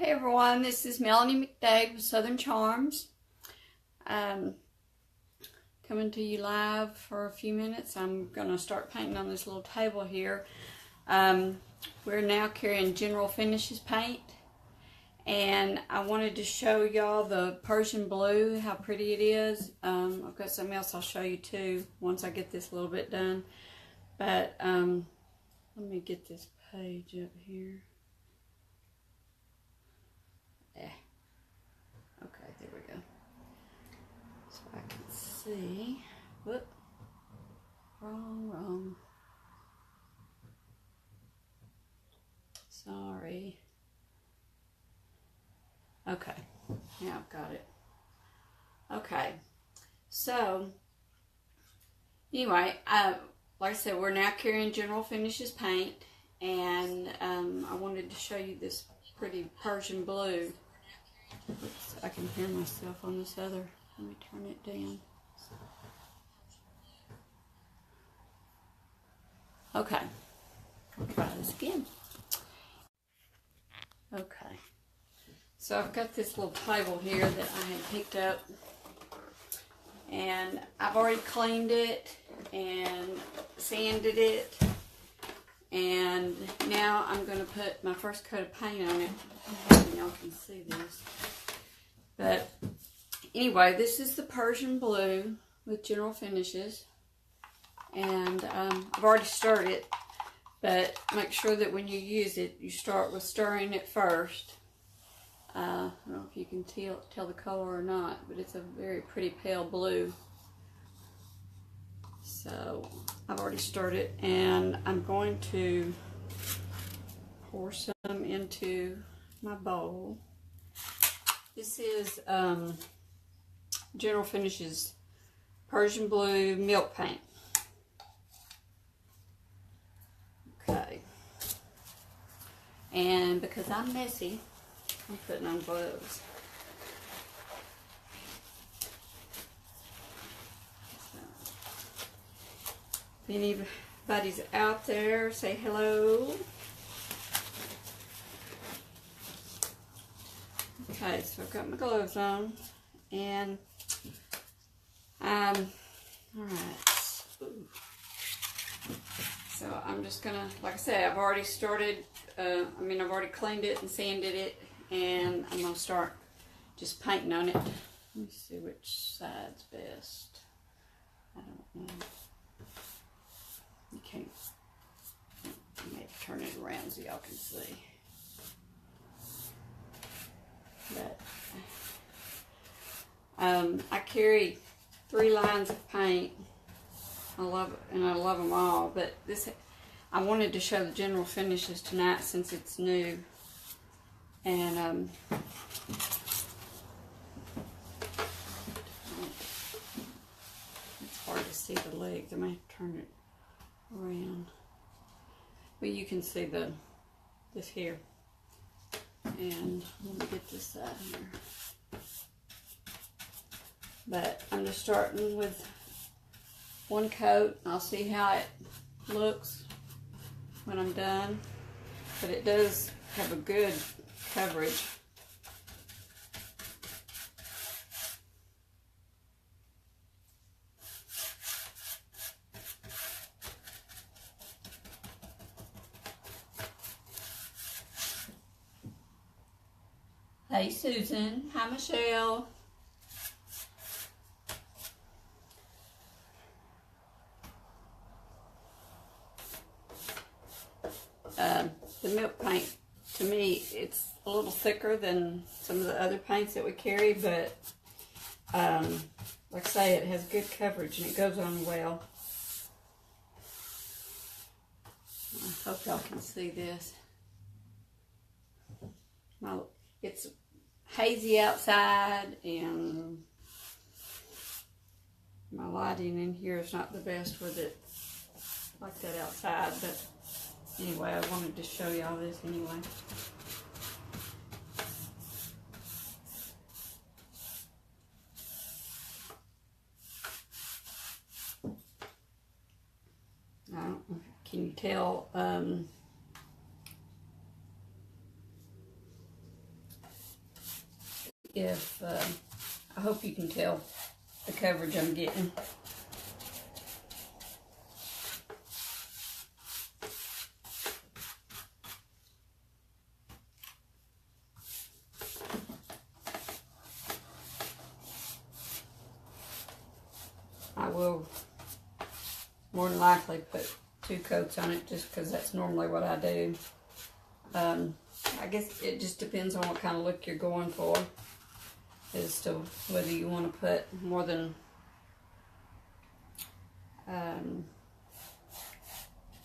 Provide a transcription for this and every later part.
Hey everyone, this is Melanie McDade with Southern Charms. Coming to you live for a few minutes. I'm going to start painting on this little table here. We're now carrying General Finishes paint, and I wanted to show y'all the Persian blue, how pretty it is. I've got something else I'll show you too once I get this a little bit done. But let me get this page up here. Okay, there we go. So I can see. Whoop. Wrong. Sorry. Okay, now I've got it. Okay, so anyway, like I said, we're now carrying General Finishes paint, and I wanted to show you this pretty Persian blue. Oops, I can hear myself on this other. Let me turn it down. Okay, I'll try this again. Okay, so I've got this little table here that I had picked up, and I've already cleaned it and sanded it, and now I'm going to put my first coat of paint on it. Y'all can see this. But anyway, this is the Persian blue with General Finishes, and I've already stirred it, but make sure that when you use it, you start with stirring it first. I don't know if you can tell the color or not, but it's a very pretty pale blue. So I've already stirred it, and I'm going to pour some into my bowl. This is General Finishes Persian Blue Milk Paint. Okay. And because I'm messy, I'm putting on gloves. So, if anybody's out there, say hello. Okay, so I've got my gloves on, and all right. So I'm just gonna, like I said, I've already started. I've already cleaned it and sanded it, and I'm gonna start just painting on it. Let me see which side's best. I don't know. You can't. I may have to turn it around so y'all can see. But I carry 3 lines of paint. I love them all. But I wanted to show the General Finishes tonight since it's new. And it's hard to see the legs. I may have to turn it around. But you can see this here. And let me get this side here. But I'm just starting with one coat. I'll see how it looks when I'm done. But it does have a good coverage. Hey Susan, hi Michelle. The milk paint, to me, it's a little thicker than some of the other paints that we carry, but like I say, it has good coverage and it goes on well. I hope y'all can see this. It's hazy outside, and my lighting in here is not the best with it like that outside, but anyway, I wanted to show y'all this anyway. Can you tell if I hope you can tell the coverage I'm getting. I will more than likely put 2 coats on it just because that's normally what I do. I guess it just depends on what kind of look you're going for as to whether you want to put more than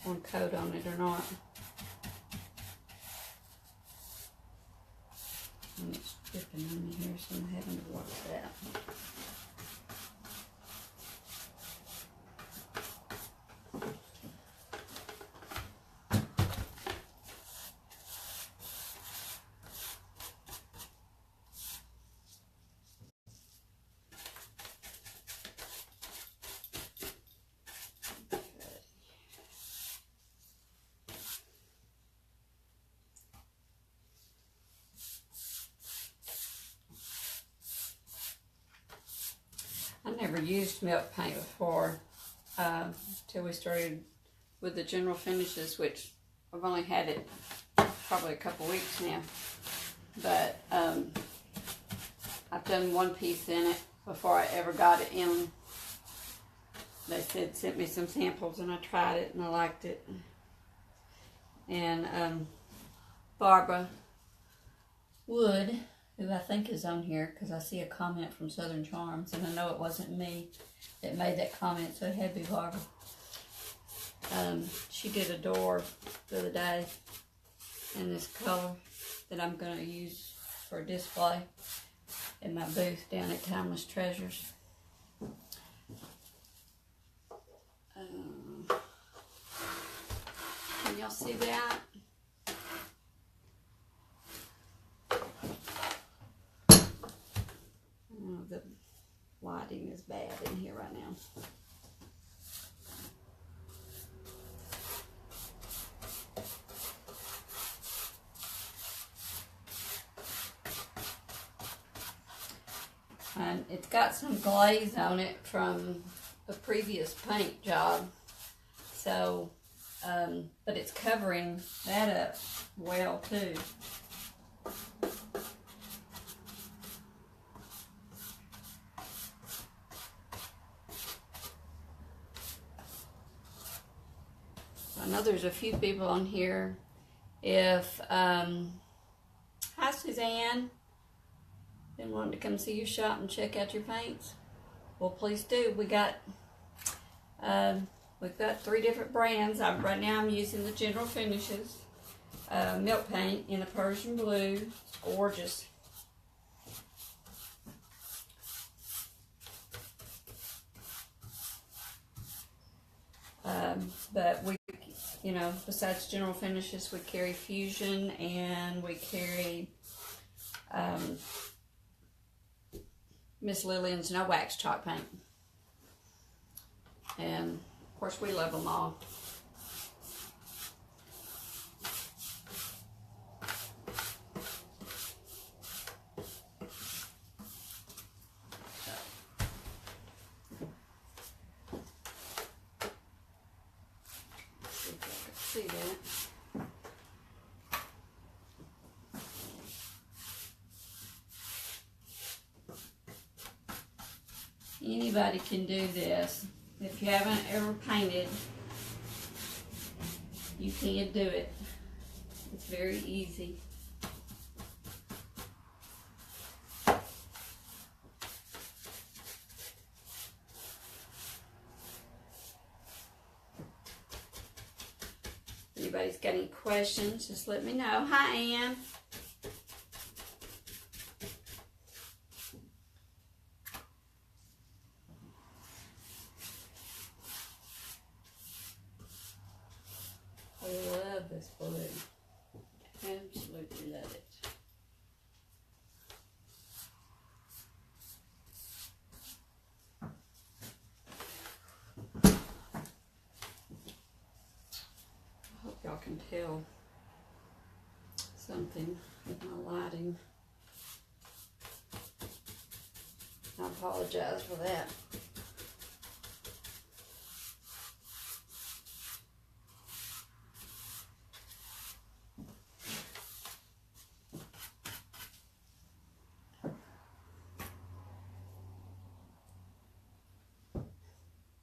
one coat on it or not. And it's dripping on me here, so I'm having to watch that. I never used milk paint before till we started with the General Finishes, which I've only had it probably a couple weeks now. But I've done one piece in it before I ever got it in. They sent me some samples and I tried it and I liked it. And Barbara Wood, who I think is on here because I see a comment from Southern Charms, and I know it wasn't me that made that comment, so it had to be Barbara. She did a door the other day in this color that I'm going to use for a display in my booth down at Timeless Treasures. Can y'all see that? The lighting is bad in here right now. And it's got some glaze on it from a previous paint job. So, but it's covering that up well too. I know there's a few people on here. If, hi Suzanne, been wanting to come see your shop and check out your paints? Well, please do. We've got 3 different brands. Right now I'm using the General Finishes milk paint in a Persian blue. It's gorgeous. But we, besides General Finishes, we carry Fusion and we carry Miss Lillian's No Wax Chalk Paint. And of course we love them all. See that. Anybody can do this. If you haven't ever painted, you can do it. It's very easy. Anybody's got any questions, just let me know. Hi, Ann. I love this blue. Absolutely love it. I hope y'all can tell something with my lighting. I apologize for that.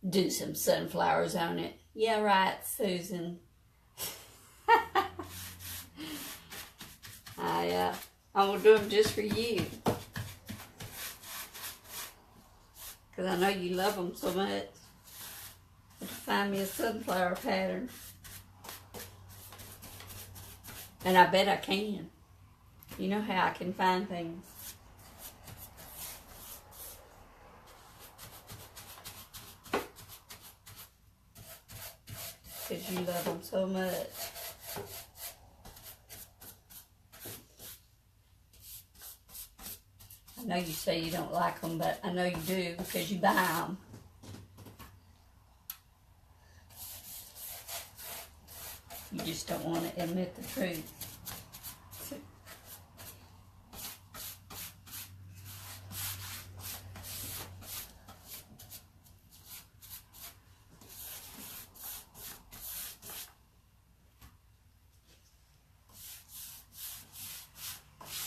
Do some sunflowers on it. Yeah, right, Susan. I will do them just for you. Because I know you love them so much. Find me a sunflower pattern. And I bet I can. You know how I can find things. Because you love them so much. I know you say you don't like them, but I know you do because you buy them. You just don't want to admit the truth.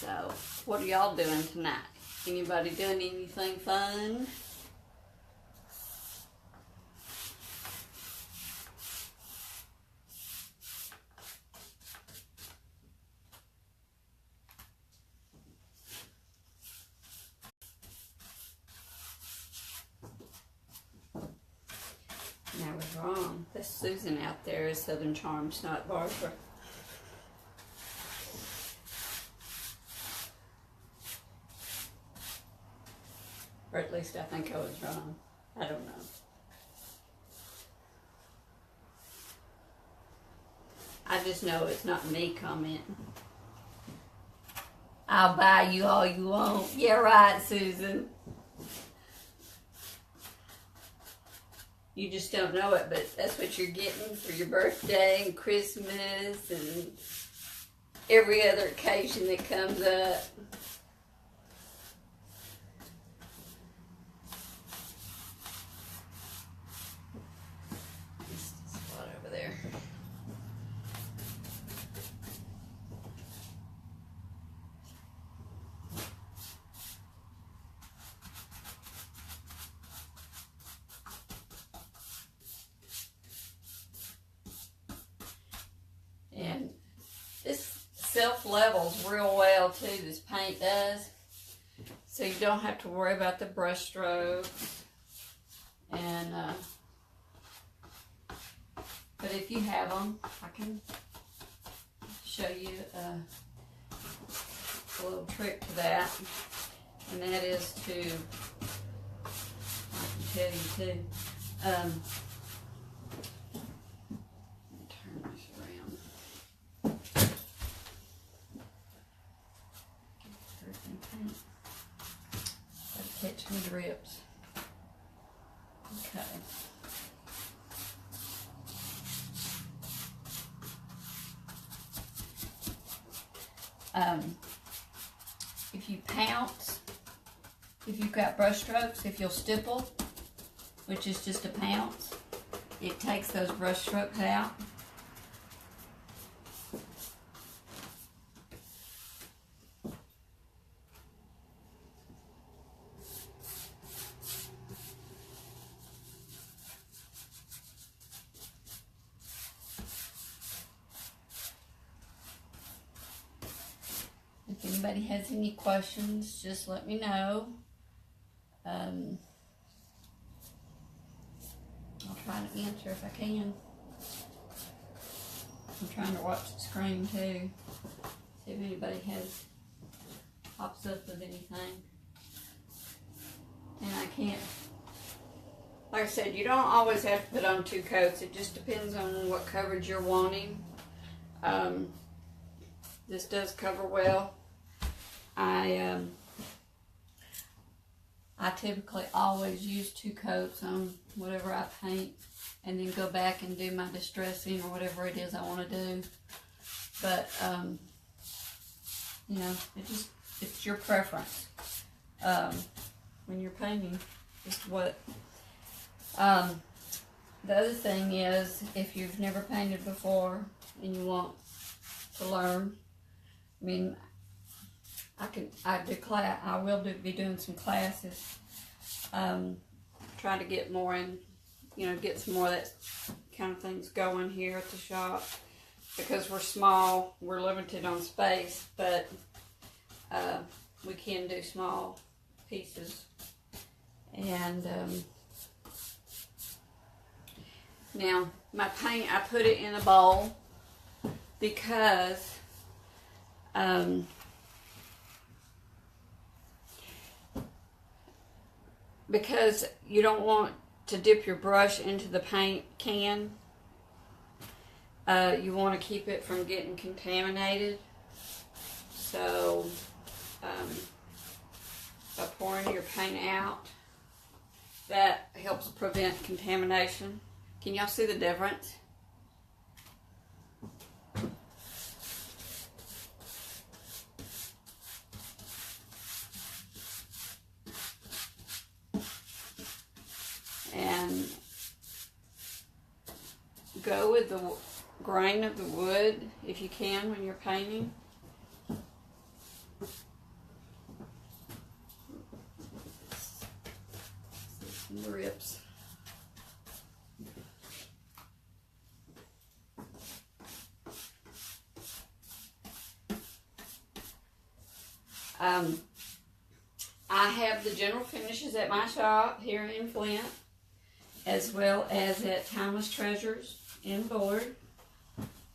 So, what are y'all doing tonight? Anybody doing anything fun? And I was wrong. That's Susan out there is Southern Charms, not Barbara. Or at least I think I was wrong. I don't know. I just know it's not me commenting. I'll buy you all you want. Yeah, right, Susan. You just don't know it, but that's what you're getting for your birthday and Christmas and every other occasion that comes up. Spot over there. And this self-levels real well too, this paint does. So you don't have to worry about the brush strokes. And, but if you have them, I can show you a little trick to that. And that is to, I can tell you too, turn this around. Gotta catch me drips. Okay. If you pounce, if you've got brush strokes, if you'll stipple, which is just a pounce, it takes those brush strokes out. If anybody has any questions, just let me know. I'll try to answer if I can. I'm trying to watch the screen too. See if anybody pops up with anything. And I can't, like I said, you don't always have to put on 2 coats. It just depends on what coverage you're wanting. This does cover well. I typically always use 2 coats on whatever I paint and then go back and do my distressing or whatever it is I want to do. But, you know, it's your preference. when you're painting. Is what. The other thing is, if you've never painted before and you want to learn, I mean, I will be doing some classes, trying to get more in, get some more of that kind of things going here at the shop, because we're small, we're limited on space, but we can do small pieces. And now my paint, I put it in a bowl because you don't want to dip your brush into the paint can. You want to keep it from getting contaminated. So by pouring your paint out, that helps prevent contamination. Can y'all see the difference? And go with the grain of the wood if you can when you're painting. Some rips. I have the general finishes at my shop here in Flint, as well as at Timeless Treasures in Bullard,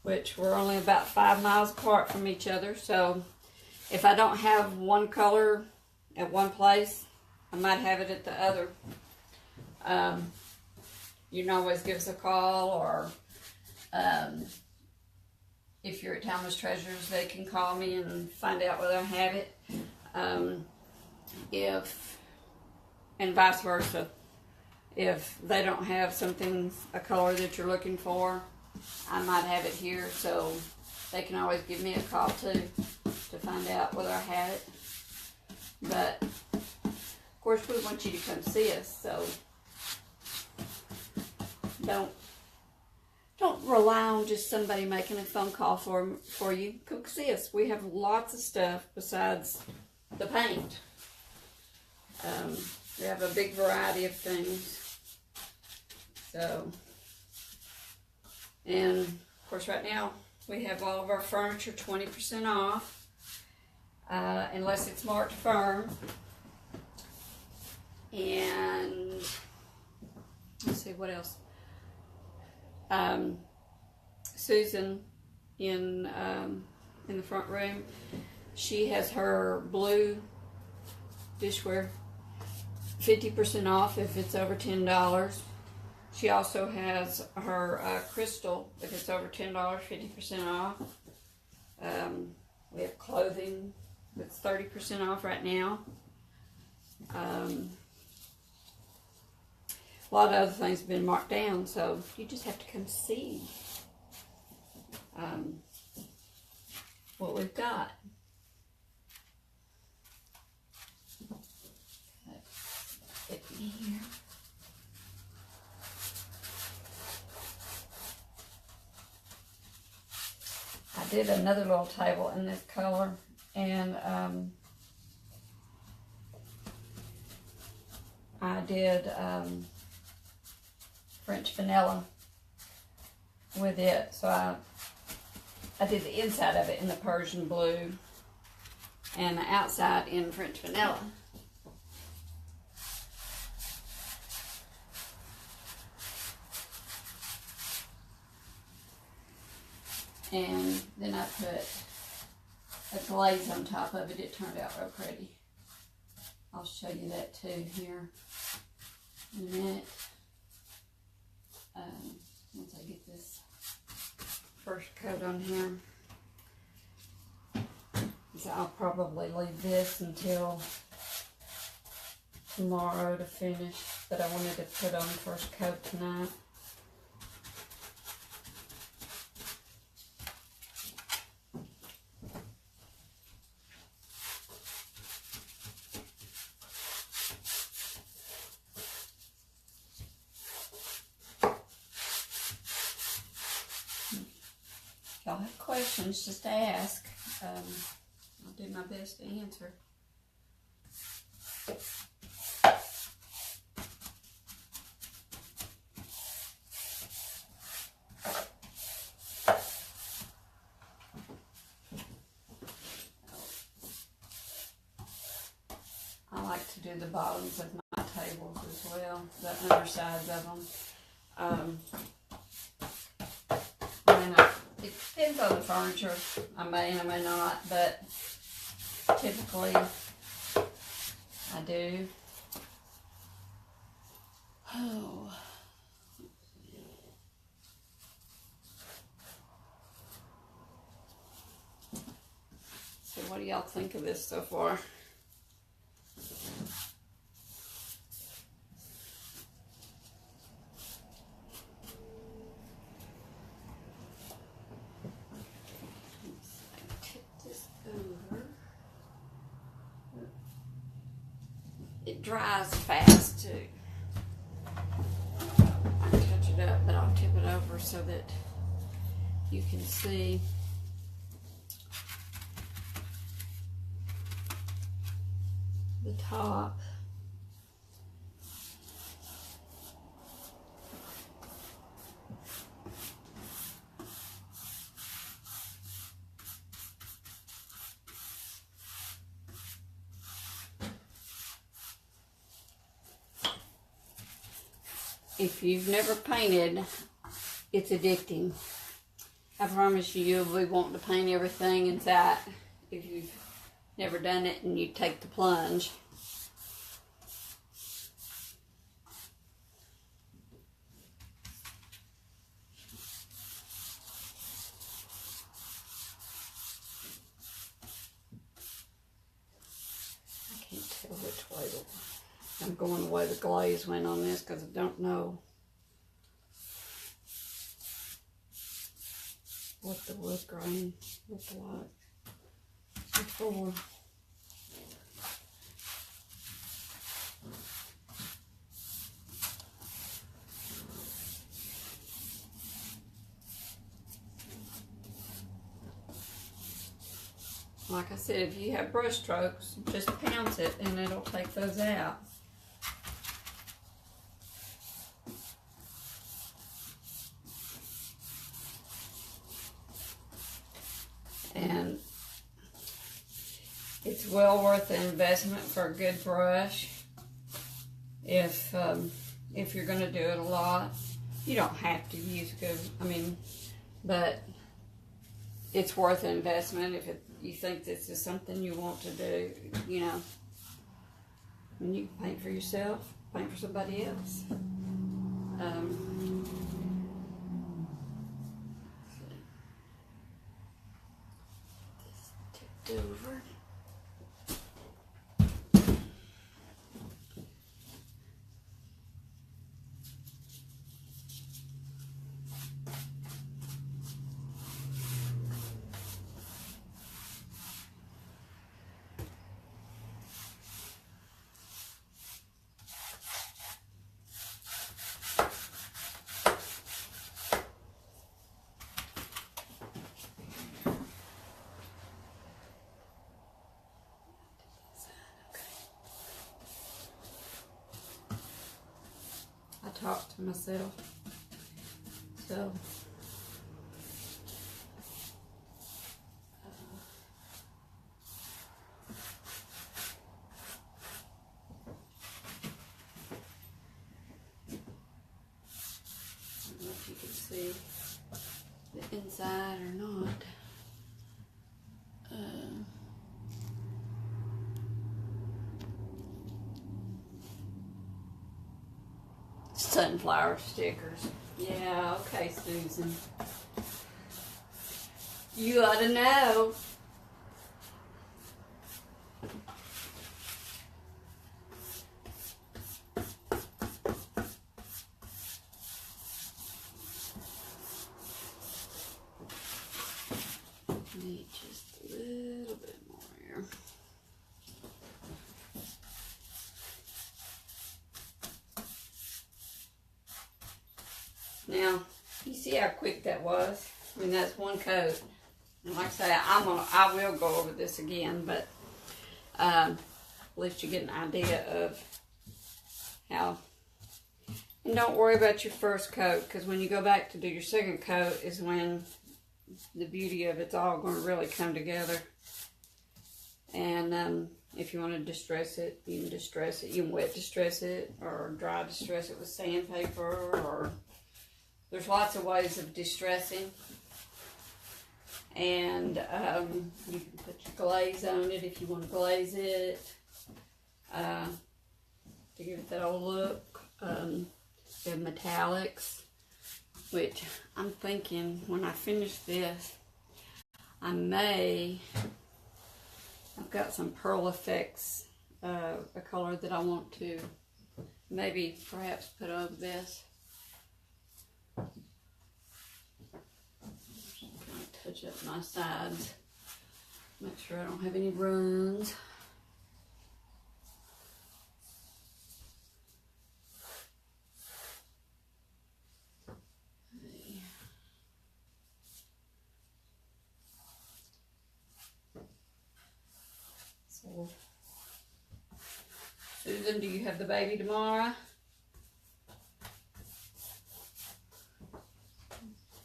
which we're only about 5 miles apart from each other. So if I don't have one color at one place, I might have it at the other. You can always give us a call, or if you're at Timeless Treasures, they can call me and find out whether I have it. And vice versa. If they don't have a color that you're looking for, I might have it here, so they can always give me a call too to find out whether I have it. But of course, we want you to come see us, so don't rely on just somebody making a phone call for you. Come see us. We have lots of stuff besides the paint. We have a big variety of things. So, and of course right now we have all of our furniture 20% off, unless it's marked firm. And let's see what else. Susan in the front room, she has her blue dishware 50% off if it's over $10. She also has her crystal, if it's over $10, 50% off. We have clothing that's 30% off right now. A lot of other things have been marked down, so you just have to come see what we've got. It here. I did another little table in this color, and I did French vanilla with it. So I did the inside of it in the Persian blue and the outside in French vanilla. And then I put a glaze on top of it. It turned out real pretty. I'll show you that too here in a minute. Once I get this first coat on here. So I'll probably leave this until tomorrow to finish, but I wanted to put on the first coat tonight. y'all have questions, just ask. I'll do my best to answer. I like to do the bottoms of my tables as well, the undersides of them. It depends on the furniture. I may not, but typically I do. Oh. So what do y'all think of this so far? It dries fast too. I can touch it up, but I'll tip it over so that you can see. The top. If you've never painted, it's addicting. I promise you, you'll be wanting to paint everything inside if you've never done it and you take the plunge. I can't tell which way I'm going the way the glaze went on this because I don't know what the wood grain looked like before. Like I said, if you have brush strokes, just pounce it and it'll take those out. And it's well worth the investment for a good brush. If you're going to do it a lot, you don't have to use good. But it's worth the investment if you think this is something you want to do. You know, when you can paint for yourself, paint for somebody else. Over. Talk to myself. So I don't know if you can see the inside or not. Sunflower stickers. Yeah, okay, Susan. You ought to know. Need just a little bit more here. Now, you see how quick that was? I mean, that's one coat. And like I say, I will go over this again, but at least you get an idea of how. And don't worry about your first coat, because when you go back to do your second coat is when the beauty of it's all going to really come together. And if you want to distress it, you can distress it. You can wet distress it or dry distress it with sandpaper, or there's lots of ways of distressing. And you can put your glaze on it if you want to glaze it to give it that old look. The metallics, which I'm thinking when I finish this, I've got some Pearl Effects, a color that I want to maybe perhaps put over this. Touch up my sides, make sure I don't have any runs. So, Susan, do you have the baby tomorrow?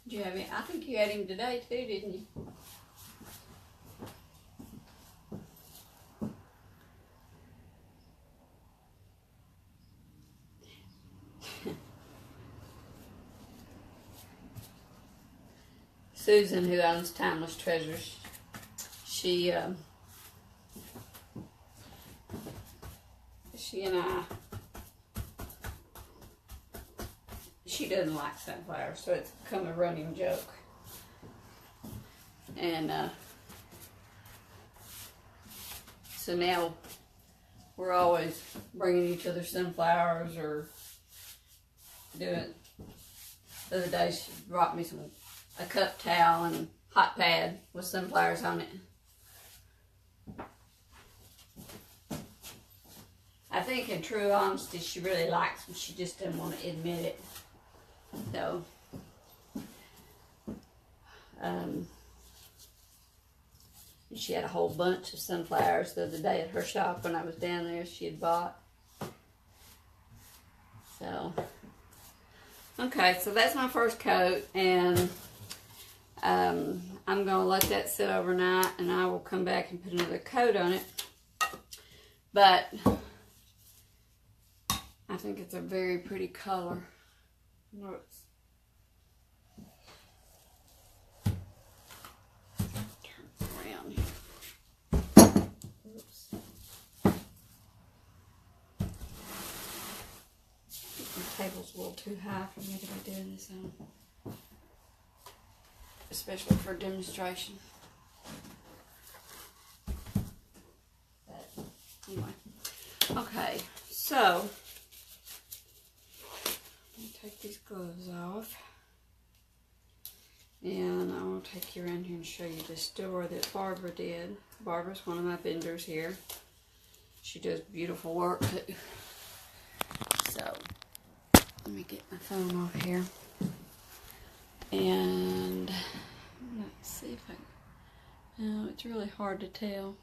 Did you have him? I think you had him today too, didn't you? Susan, who owns Timeless Treasures, she and I, she doesn't like sunflowers, so it's become a running joke. And so now we're always bringing each other sunflowers or doing. The other day she brought me a cup towel and hot pad with sunflowers on it. I think in true honesty she really likes them, she just doesn't want to admit it. So she had a whole bunch of sunflowers the other day at her shop when I was down there she had bought. So okay, so that's my first coat, and I'm going to let that sit overnight, and I will come back and put another coat on it. But I think it's a very pretty color. Looks. Turn around here. Oops. The table's a little too high for me to be doing this on, especially for a demonstration. But anyway, okay, so take these gloves off, and I will take you around here and show you this door that Barbara did. Barbara's one of my vendors here. She does beautiful work too. So let me get my phone off here, and let's see if I. Oh, it's really hard to tell.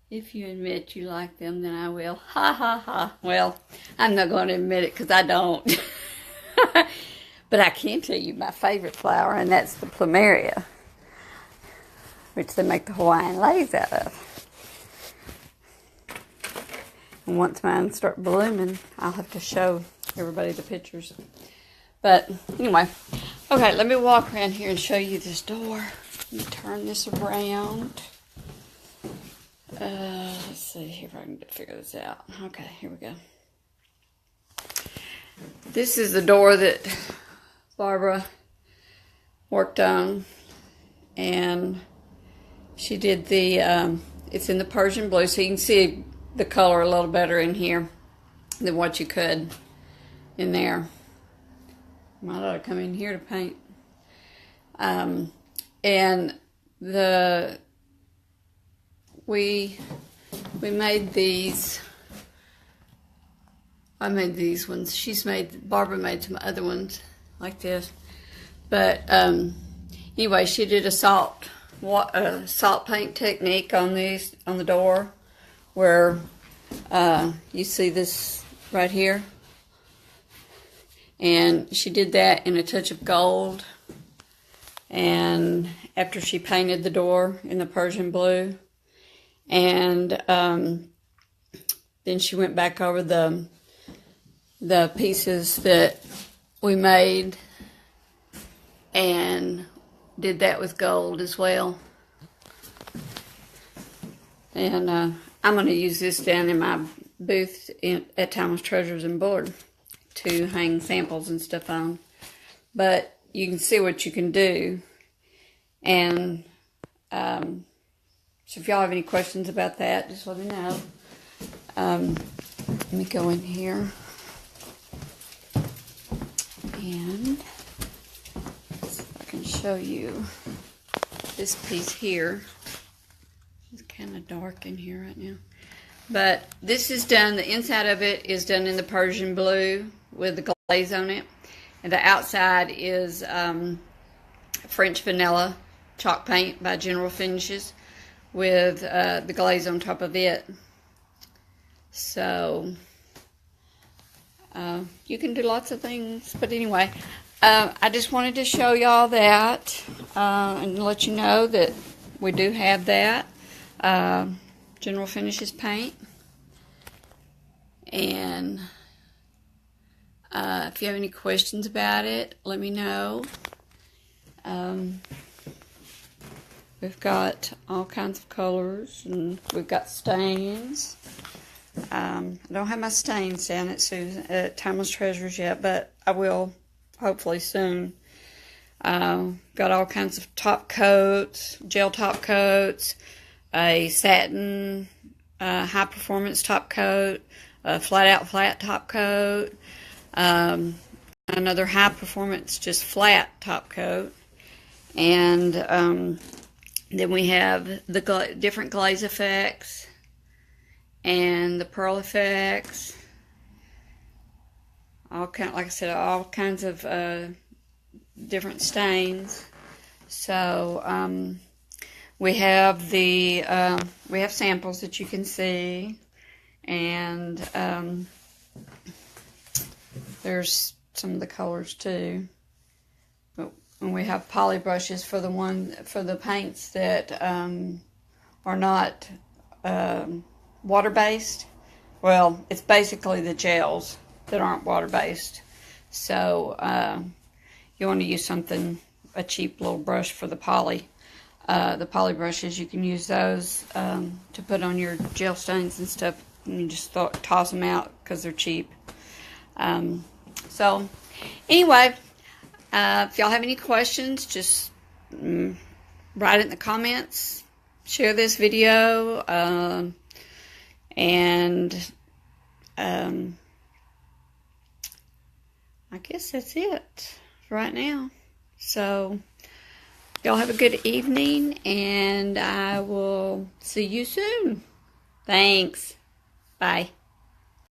If you admit you like them, then I will. Ha ha ha. Well, I'm not going to admit it because I don't. But I can tell you my favorite flower, and that's the plumeria, which they make the Hawaiian leis out of. And once mine start blooming, I'll have to show everybody the pictures. But anyway, okay, let me walk around here and show you this door. Let me turn this around. Let's see if I can figure this out. Okay, here we go. This is the door that Barbara worked on, and she did the, it's in the Persian blue, so you can see the color a little better in here than what you could in there. Might ought to come in here to paint. And we made these. I made these ones. Barbara made some other ones like this. But anyway, she did a salt paint technique on these, on the door, where you see this right here, and she did that in a touch of gold. And after she painted the door in the Persian blue, and then she went back over the pieces that we made and did that with gold as well. And I'm going to use this down in my booth at Timeless Treasures in Bullard to hang samples and stuff on. But you can see what you can do. And so if y'all have any questions about that, just let me know. Let me go in here. And see if I can show you this piece here. It's kind of dark in here right now. But this is done, the inside of it is done in the Persian blue with the glaze on it. And the outside is French vanilla chalk paint by General Finishes with the glaze on top of it. So you can do lots of things. But anyway, I just wanted to show y'all that and let you know that we do have that. General Finishes paint. And if you have any questions about it, let me know. We've got all kinds of colors, and we've got stains. I don't have my stains down at Timeless Treasures yet, but I will hopefully soon. Got all kinds of top coats, gel top coats, a satin high performance top coat, a flat top coat, another high performance just flat top coat, and then we have the different glaze effects and the pearl effects. Like I said, all kinds of different stains. So we have samples that you can see, and there's some of the colors too. And we have poly brushes for the paints that are not water-based. Well, it's basically the gels that aren't water-based. So you want to use a cheap little brush for the poly. The poly brushes, you can use those to put on your gel stains and stuff. And you just toss them out because they're cheap. So anyway, if y'all have any questions, just write it in the comments. Share this video. And I guess that's it right now. So y'all have a good evening, and I will see you soon. Thanks. Bye.